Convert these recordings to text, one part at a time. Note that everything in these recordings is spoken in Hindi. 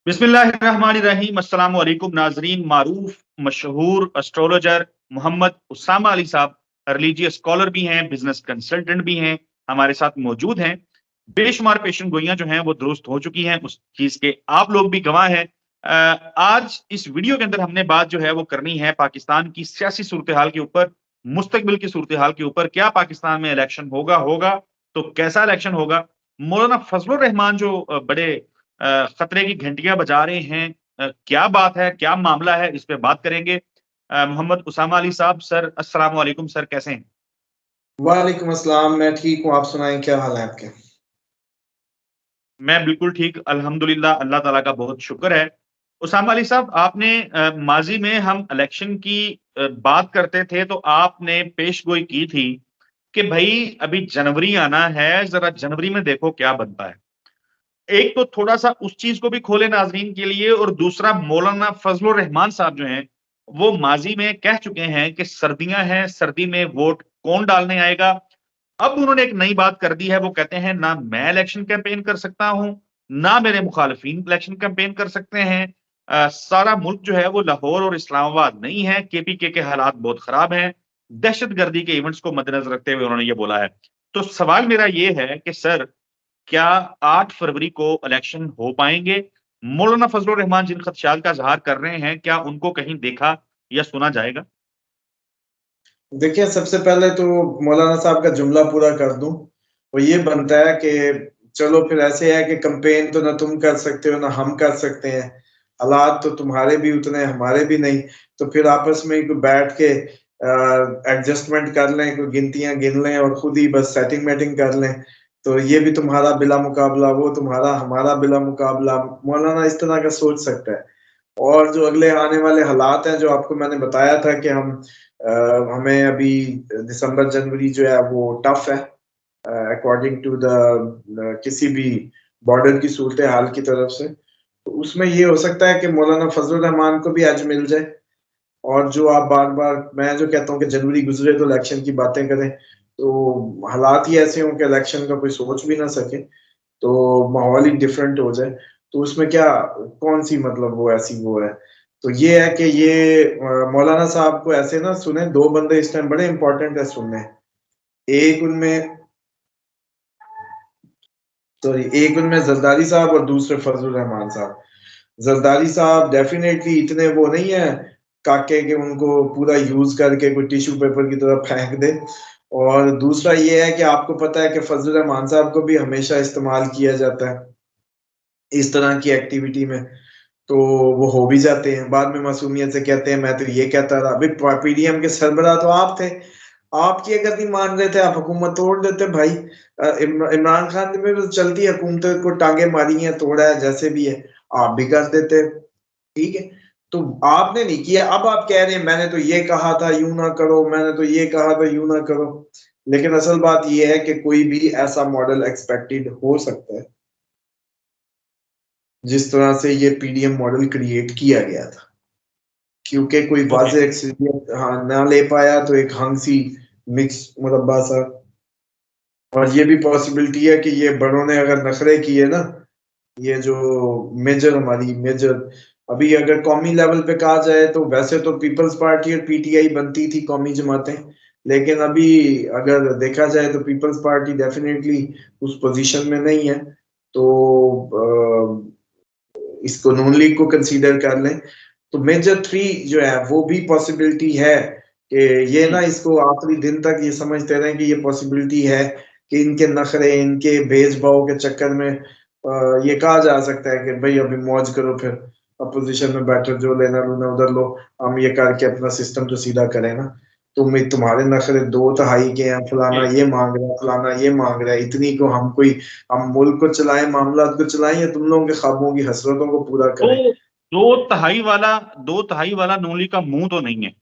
बिस्मिल्लाहिर्रहमानिर्रहीम। अस्सलाम वालेकुम नाजरीन। मारूफ मशहूर एस्ट्रोलॉजर मोहम्मद उसामा अली साहब रिलीजियस स्कॉलर भी हैं, बिजनेस कंसल्टेंट भी हैं, हमारे साथ मौजूद हैं। बेशुमार पेशन गोइयां जो हैं वो दुरुस्त हो चुकी हैं, उस चीज के आप लोग भी गवाह हैं। आज इस वीडियो के अंदर हमने बात जो है वो करनी है पाकिस्तान की सियासी सूरत हाल के ऊपर, मुस्तकबिल की सूरत हाल के ऊपर। क्या पाकिस्तान में इलेक्शन होगा तो कैसा इलेक्शन होगा? मौलाना फजलुर रहमान जो बड़े खतरे की घंटियां बजा रहे हैं, क्या बात है, क्या मामला है, इस पे बात करेंगे। मोहम्मद उसामा अली साहब, सर अस्सलाम वालेकुम। सर कैसे हैं? वालेकुम अस्सलाम। मैं ठीक हूँ, आप सुनाएं, क्या हाल है आपके? मैं बिल्कुल ठीक, अल्हम्दुलिल्लाह, अल्लाह ताला का बहुत शुक्र है। उसामा अली साहब, आपने माजी में हम इलेक्शन की बात करते थे तो आपने पेशगोई की थी कि भाई अभी जनवरी आना है, जरा जनवरी में देखो क्या बनता है। एक तो थोड़ा-सा उस चीज़ को भी खोले नाज़रीन के लिए, और दूसरा मौलाना फज़लुर रहमान साहब जो हैं, वो माज़ी में कह चुके हैं कि सर्दियाँ हैं, सर्दी में वोट कौन डालने आएगा? अब उन्होंने एक नई बात कर दी है, वो कहते हैं ना मैं इलेक्शन कैंपेन कर सकता हूँ, ना मेरे मुखालिफिन इलेक्शन कैंपेन कर सकते हैं। सारा मुल्क जो है वो लाहौर और इस्लामाबाद नहीं है, केपीके के हालात बहुत खराब हैं। दहशतगर्दी के इवेंट्स को मद्देनज़र रखते हुए उन्होंने ये बोला है। तो सवाल मेरा ये है कि सर, क्या 8 फरवरी को इलेक्शन हो पाएंगे? मौलाना फजलुर रहमान जिन खदशात का इज़हार कर रहे हैं, क्या उनको कहीं देखा या सुना जाएगा? देखिए, सबसे पहले तो मौलाना साहब का जुमला पूरा कर दूं। वो ये बनता है कि चलो फिर ऐसे है कि कैंपेन तो ना तुम कर सकते हो ना हम कर सकते हैं, हालात तो तुम्हारे भी उतने हमारे भी नहीं, तो फिर आपस में कोई बैठ के एडजस्टमेंट कर लें, कोई गिनतियां गिन लें और खुद ही बस सेटिंग मेटिंग कर लें। तो ये भी तुम्हारा बिला मुकाबला, वो तुम्हारा हमारा बिला मुकाबला, मौलाना इस तरह का सोच सकता है। और जो अगले आने वाले हालात हैं, जो आपको मैंने बताया था कि हमें अभी दिसंबर जनवरी जो है वो टफ है अकॉर्डिंग टू द किसी भी बॉर्डर की सूरत हाल की तरफ से। तो उसमें ये हो सकता है कि मौलाना फजलुर रहमान को भी आज मिल जाए। और जो आप बार बार, मैं जो कहता हूँ कि जनवरी गुजरे तो इलेक्शन की बातें करें, तो हालात ही ऐसे हों कि इलेक्शन का कोई सोच भी ना सके, तो माहौल ही डिफरेंट हो जाए। तो उसमें क्या, कौन सी मतलब वो ऐसी वो है। तो ये है कि ये मौलाना साहब को ऐसे ना सुने, दो बंदे इस टाइम बड़े इंपॉर्टेंट है सुनने। एक उनमें एक उनमें जरदारी साहब और दूसरे फजलुर रहमान साहब। जरदारी साहब डेफिनेटली इतने वो नहीं है काके के उनको पूरा यूज करके कोई टिश्यू पेपर की तरह फेंक दे। और दूसरा ये है कि आपको पता है कि फजलुर रहमान साहब को भी हमेशा इस्तेमाल किया जाता है इस तरह की एक्टिविटी में। तो वो हो भी जाते हैं, बाद में मासूमियत से कहते हैं मैं तो ये कहता था। अभी पीडीएम के सरबराह तो आप थे, आपकी अगर नहीं मान रहे थे आप हुकूमत तोड़ देते भाई। इमरान खान ने भी तो चलती हुकूमत को टांगे मारी हैं, तोड़ा है, जैसे भी है आप भी कर देते। ठीक है, तो आपने नहीं किया। अब आप कह रहे हैं मैंने तो ये कहा था यूं ना करो, मैंने तो ये कहा था यूं ना करो। लेकिन असल बात ये है कि कोई भी ऐसा मॉडल एक्सपेक्टेड हो सकता है जिस तरह से ये पीडीएम मॉडल क्रिएट किया गया था, क्योंकि कोई ओके। वाज़ेह एक्सीडेंट हाँ ना ले पाया तो एक हंसी मिक्स मुरब्बा सा। और ये भी पॉसिबिलिटी है कि ये बड़ों ने अगर नखरे किए ना, ये जो मेजर हमारी मेजर, अभी अगर कौमी लेवल पे कहा जाए तो वैसे तो पीपल्स पार्टी और पीटीआई बनती थी कौमी जमातें, लेकिन अभी अगर देखा जाए तो पीपल्स पार्टी डेफिनेटली उस पोजीशन में नहीं है। तो इसको नून लीग को कंसीडर कर लें, तो मेजर थ्री जो है वो भी पॉसिबिलिटी है कि ये ना इसको आखिरी दिन तक ये समझते रहें कि ये पॉसिबिलिटी है कि इनके नखरे, इनके भेदभाव के चक्कर में ये कहा जा सकता है कि भाई अभी मौज करो, फिर अपोजिशन में बैठो, जो लेना लूना उधर लो, हम ये करके अपना सिस्टम तो सीधा करें ना। तुम्हारे नखरे दो तिहाई के हैं, फलाना ये मांग रहा है, फलाना ये मांग रहा है, इतनी को हम मुल्क को चलाएं, मामलात को चलाएं, या तुम लोगों के ख्वाबों की हसरतों को पूरा करें। तो दो तिहाई वाला नून लीग का मुंह तो नहीं है।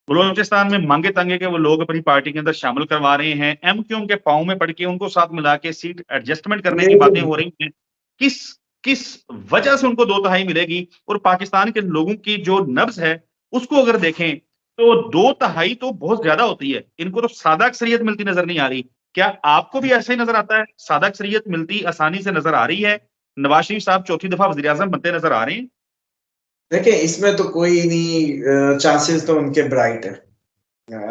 बलूचिस्तान में मांगे तांगे के वो लोग अपनी पार्टी के अंदर शामिल करवा रहे हैं, एमक्यूएम के पांव में पड़ के उनको साथ मिला के सीट एडजस्टमेंट करने की बातें हो रही हैं। किस किस वजह से उनको दो तिहाई मिलेगी? और पाकिस्तान के लोगों की जो नब्ज है उसको अगर देखें तो दो तिहाई तो बहुत ज्यादा होती है, इनको तो सादा अक्सरियत मिलती नजर नहीं आ रही। क्या आपको भी ऐसा ही नजर आता है? सादा अक्सरियत मिलती आसानी से नजर आ रही है नवाज शरीफ साहब चौथी दफा वजीर आजम बनते नजर आ रहे हैं? देखिए इसमें तो कोई नहीं, चांसेस तो उनके ब्राइट है,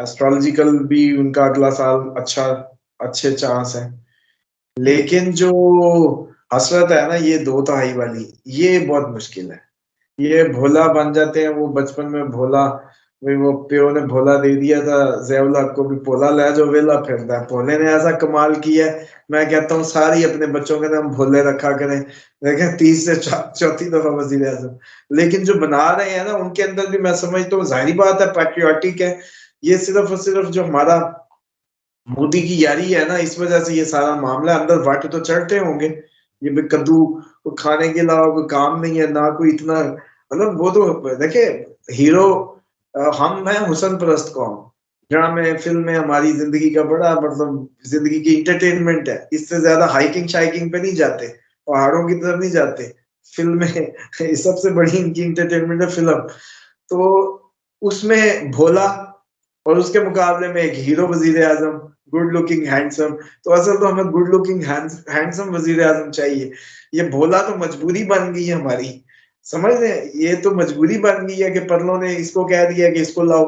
एस्ट्रोलॉजिकल भी उनका अगला साल अच्छे चांस है। लेकिन जो हसरत है ना ये 2 तिहाई वाली, ये बहुत मुश्किल है। ये भोला बन जाते हैं, वो बचपन में भोला, भाई वो प्यो ने भोला दे दिया था, ज़ैउल हक को भी भोला ले जो वेला फिरता है। भोले ने ऐसा कमाल किया है, मैं कहता हूँ सारी अपने बच्चों के नाम भोले रखा करें। देखें 30 से चौथी दफा वजीर आजम। लेकिन जो बना रहे हैं ना उनके अंदर भी मैं समझता हूँ, जाहिर बात है पैट्रियोटिक है। ये सिर्फ और सिर्फ जो हमारा मोदी की यारी है ना, इस वजह से ये सारा मामला, अंदर वट तो चढ़ते होंगे। ये भी कद्दू को खाने के अलावा कोई काम नहीं है ना, कोई इतना मतलब वो तो देखे हीरो, हम हैं हुस्न परस्त कौम। ड्रामे फिल्में हमारी जिंदगी का बड़ा मतलब जिंदगी की इंटरटेनमेंट है। इससे ज्यादा हाइकिंग शाइकिंग पे नहीं जाते, पहाड़ों की तरफ नहीं जाते। फिल्में सबसे बड़ी इनकी इंटरटेनमेंट है फिल्म। तो उसमें भोला और उसके मुकाबले में एक हीरो वजीर आजम, गुड लुकिंग हैंडसम। तो असल तो हमें गुड लुकिंग हैंडसम वजीर आजम चाहिए। ये भोला तो मजबूरी बन गई है हमारी, समझ रहे, ये तो मजबूरी बन गई है कि परलों ने इसको कह दिया कि इसको लाओ,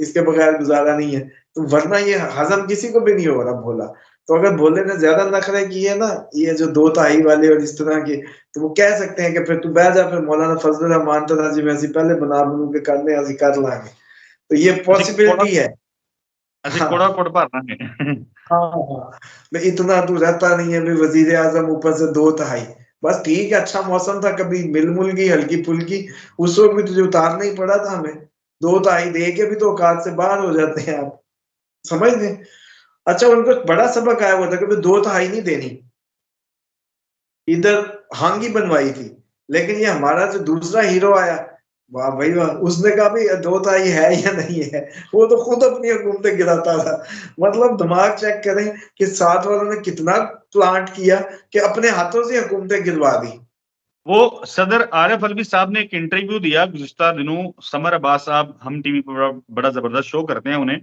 इसके बगैर गुजारा नहीं है। तो वरना ये हजम किसी को भी नहीं हो रहा भोला। तो अगर भोले ने ज्यादा नखरे किए ना, ये जो 2 तिहाई वाले और इस तरह के, तो वो कह सकते हैं कि फिर तू बह जा, फिर मौलाना फजल रहमान तो जी वैसे पहले बना बनू के करने असी कर लांगे। तो ये ਅਸੀਂ ਕੋੜਾ पॉसिबिलिटी है। ਅਸੀਂ हाँ ਕੋੜਾ कोड़ भर लांगे। हाँ हाँ। मैं इतना तू रहता नहीं है भी वजीर आजम ऊपर से 2 तिहाई। बस ठीक है, अच्छा मौसम था, कभी मिल मुल गई हल्की फुल्की, उस वक्त भी तुझे उतारना ही पड़ा था हमें। 2 तिहाई दे के भी तो औकात से बाहर हो जाते हैं आप, समझ गए। अच्छा उनको बड़ा सबक आया हुआ था कि 2 तिहाई नहीं देनी, इधर हांगी बनवाई थी। लेकिन ये हमारा जो दूसरा हीरो आया, वाह भाई वाह, उसने कहा भी 2 तिहाई है या नहीं है। वो तो खुद अपनी हुकूमतें गिराता था। मतलब दिमाग चेक करें कि साथ वालों ने कितना प्लांट किया कि अपने हाथों से हुकूमतें गिरवा दी। वो सदर आरिफ अलवी साहब ने एक इंटरव्यू दिया गुज़िश्ता दिनों, समर अब्बास साहब हम टीवी पर बड़ा जबरदस्त शो करते हैं उन्हें।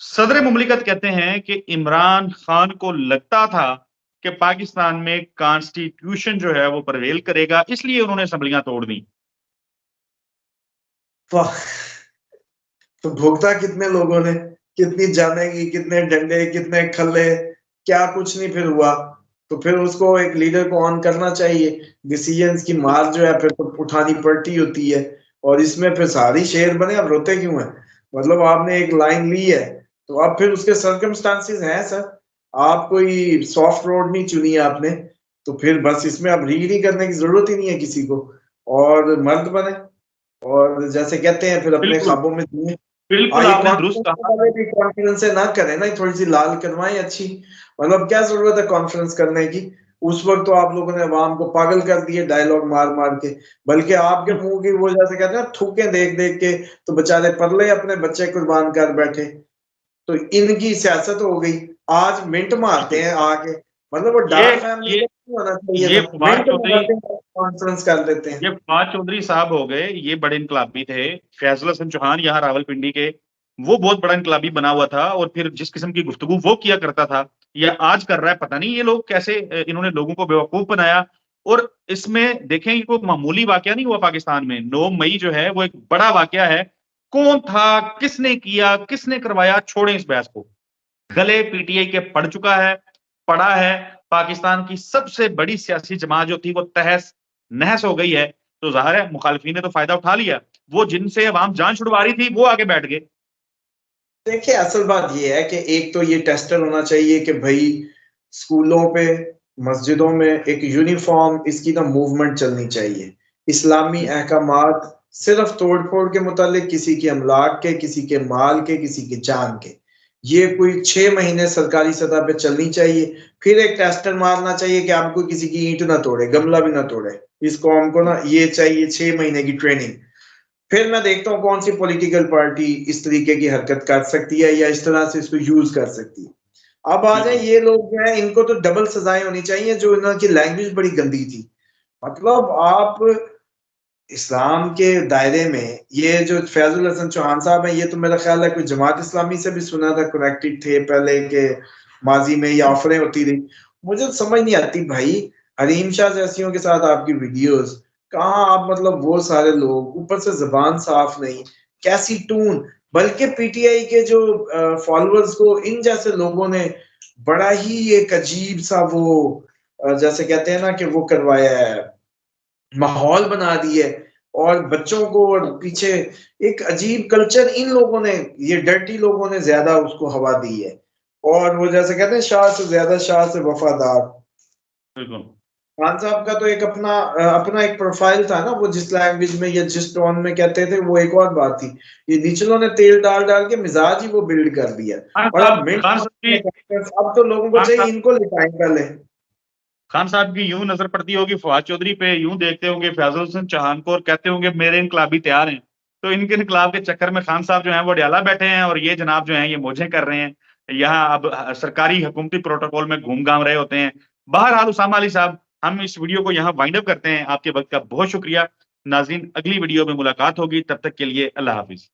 सदर मुमलिकत कहते हैं कि इमरान खान को लगता था कि पाकिस्तान में कॉन्स्टिट्यूशन जो है वो प्रिवेल करेगा, इसलिए उन्होंने असेंबलियां तोड़ दी। वाह, तो भुगता कितने लोगों ने, कितनी जाने की, कितने डंडे, कितने खल्ले, क्या कुछ नहीं फिर हुआ। तो फिर उसको एक लीडर को ऑन करना चाहिए, डिसीजंस की मार जो है फिर तो उठानी पड़ती होती है। और इसमें फिर सारी शेर बने, अब रोते क्यों हैं। मतलब आपने एक लाइन ली है, तो अब फिर उसके सर्कमस्टांसेस हैं सर। आप कोई सॉफ्ट रोड नहीं चुनी है आपने, तो फिर बस इसमें अब री करने की जरूरत ही नहीं है किसी को, और मर्द बने और जैसे कहते हैं फिर अपने बिल्कुल, ख्वाबों में जिए। बिल्कुल हाँ, ये आपने दुरुस्त कॉन्फ्रेंस कहा। वाले भी कॉन्फ्रेंस से ना करें ना, थोड़ी सी लाल करवाएं अच्छी। मतलब क्या जरूरत है कॉन्फ्रेंस करने की। उस वक्त तो आप लोगों ने अवाम को पागल कर दिए डायलॉग मार मार के। बल्कि आपके मुंह की वो जैसे कहते हैं ना, थूके देख देख के तो बेचारे परले अपने बच्चे कुर्बान कर बैठे। तो इनकी सियासत हो गई, आज मिंट मारते बिल्कुल। हैं आके। मतलब वो ये डार फैमिली ये का नहीं होना चाहिए ये था, फवाद मिंट चौधरी मारते हैं कॉन्फ्रेंस कर देते हैं। ये फवाद चौधरी साहब हो गए, ये बड़े इनकलाबी थे। फैजल हसन चौहान यहाँ रावलपिंडी के, वो बहुत बड़ा इनकलाबी बना हुआ था, और फिर जिस किस्म की गुफ्तगू वो किया करता था या आज कर रहा है, पता नहीं ये लोग कैसे इन्होंने लोगों को बेवकूफ बनाया। और इसमें देखें ये कोई मामूली वाकया नहीं हुआ पाकिस्तान में। 9 मई जो है वो एक बड़ा वाकया है। कौन था, किसने किया, किसने करवाया, छोड़े इस बहस को। गले पीटीआई के पड़ा है। पाकिस्तान की सबसे बड़ी सियासी जमात जो थी वो तहस नहस हो गई है। तो जाहिर है मुखालिफिन ने तो फायदा उठा लिया, वो जिनसे अवाम जान छुड़वा रही थी वो आगे बैठ गए। देखिए असल बात ये है कि एक तो ये टेस्टर होना चाहिए कि भाई स्कूलों पे, मस्जिदों में एक यूनिफॉर्म इसकी ना मूवमेंट चलनी चाहिए। इस्लामी अहकामात सिर्फ तोड़ फोड़ के मुतालिक, किसी के अमलाक के, किसी के माल के, किसी के जान के, ये कोई 6 महीने सरकारी सतह पे चलनी चाहिए। फिर एक टेस्टर मारना चाहिए कि आपको किसी की ईंट ना तोड़े, गमला भी ना तोड़े। इस कौम को ना ये चाहिए 6 महीने की ट्रेनिंग। फिर मैं देखता हूँ कौन सी पॉलिटिकल पार्टी इस तरीके की हरकत कर सकती है या इस तरह से इसको यूज कर सकती है। अब आ जाए बिल्कुल। ये लोग जो है, इनको तो डबल सजाएं होनी चाहिए। जो इनकी लैंग्वेज बड़ी गंदी थी, मतलब आप इस्लाम के दायरे में ये जो फैजुल हसन चौहान साहब हैं, ये तो मेरा ख्याल है कोई जमात इस्लामी से भी सुना था, कनेक्टेड थे पहले के माजी में, या ऑफरें होती रही। मुझे तो समझ नहीं आती भाई। हरीम शाह जैसियों के साथ आपकी वीडियोस, कहाँ आप मतलब वो सारे लोग, ऊपर से ज़बान साफ नहीं, कैसी टून, बल्कि पीटीआई के जो फॉलोअर्स को इन जैसे लोगों ने बड़ा ही एक अजीब सा वो जैसे कहते हैं ना कि वो करवाया है, माहौल बना दिए और बच्चों को और पीछे एक अजीब कल्चर इन लोगों ने, ये डर्टी लोगों ने ज्यादा उसको हवा दी है। और वो जैसे कहते हैं शाह से ज्यादा शाह से वफादार। बिल्कुल। खान साहब का तो एक अपना एक प्रोफाइल था ना, वो जिस लैंग्वेज में या जिस टोन में कहते थे वो एक और बात थी। ये निचलों ने तेल डाल डाल के मिजाज ही वो बिल्ड कर दिया। और अब खान साहब की अब तो लोगों को खान चाहिए साहब इनको लिटाएं पहले। खान साहब की यूं नजर पड़ती होगी फवाद चौधरी पे, यूं देखते होंगे फैजल हसन चौहान को और कहते होंगे मेरे इनकलाबी तैयार हैं। तो इनके इनकलाब के चक्कर में खान साहब जो हैं वो अडयाला बैठे हैं और ये जनाब जो हैं ये मौजें कर रहे हैं यहाँ, अब सरकारी हुकूमती प्रोटोकॉल में घूम घाम रहे होते हैं। बहरहाल उसामा अली साहब, हम इस वीडियो को यहाँ वाइंड अप करते हैं। आपके वक्त का बहुत शुक्रिया। नाज़रीन, अगली वीडियो में मुलाकात होगी, तब तक के लिए अल्लाह हाफिज।